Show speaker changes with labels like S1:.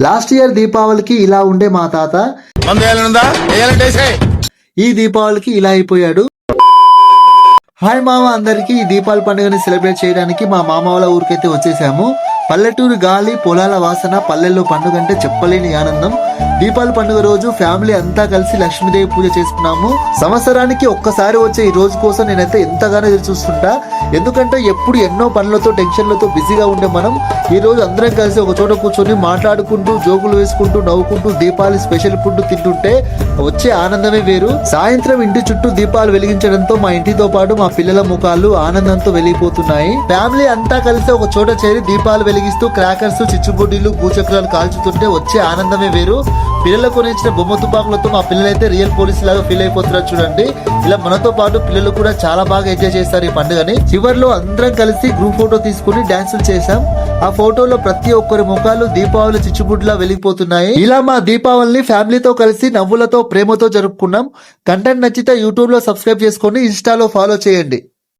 S1: Last year దీపావళికి ఇలా ఉండే మా తాత ఈ దీపావళికి ఇలా అయిపోయాడు. హాయ్ మామ, అందరికి ఈ దీపావళి పండుగని సెలబ్రేట్ చేయడానికి మా మామ వాళ్ళ ఊరికైతే వచ్చేసాము. పల్లెటూరు గాలి, పొలాల వాసన, పల్లెల్లో పండుగ అంటే చెప్పలేని ఆనందం. దీపావళి పండుగ రోజు ఫ్యామిలీ అంతా కలిసి లక్ష్మీదేవి పూజ చేసుకున్నాము. సంవత్సరానికి ఒక్కసారి వచ్చే ఈ రోజు కోసం నేనైతే ఎంతగానో ఎదురు చూస్తుంటా. ఎందుకంటే ఎప్పుడు ఎన్నో పనులతో టెన్షన్లతో బిజీగా ఉండే మనం ఈ రోజు అందరం కలిసి ఒక చోట కూర్చొని మాట్లాడుకుంటూ, జోకులు వేసుకుంటూ, నవ్వుకుంటూ దీపావళి స్పెషల్ ఫుడ్ తింటుంటే వచ్చే ఆనందమే వేరు. సాయంత్రం ఇంటి చుట్టూ దీపాలు వెలిగించడంతో మా ఇంటితో పాటు మా పిల్లల ముఖాలు ఆనందంతో వెలిగిపోతున్నాయి. ఫ్యామిలీ అంతా కలిసి ఒక చోట చేరి దీపాలు వెలిగిస్తూ క్రాకర్స్, చిచ్చుబుడ్డీలు, భూచక్రాలు కాల్చుతుంటే వచ్చే ఆనందమే వేరు. పిల్లలకు కొనిచ్చిన బొమ్మ తుపాకులతో మా పిల్లలైతే రియల్ పోలీసు లాగా ఫీల్ అయిపోతున్నారు చూడండి. ఇలా మనతో పాటు పిల్లలు కూడా చాలా బాగా ఎంజాయ్ చేస్తారు ఈ పండుగని. చివర్లో అందరం కలిసి గ్రూప్ ఫోటో తీసుకుని డాన్సులు చేశాం. ఆ ఫోటోలో ప్రతి ఒక్కరి ముఖాలు దీపావళి చిచ్చుబుడ్లా వెలిగిపోతున్నాయి. ఇలా మా దీపావళిని ఫ్యామిలీతో కలిసి నవ్వులతో, ప్రేమతో జరుపుకున్నాం. కంటెంట్ నచ్చితే యూట్యూబ్ లో సబ్స్క్రైబ్ చేసుకొని ఇన్స్టాలో ఫాలో చేయండి.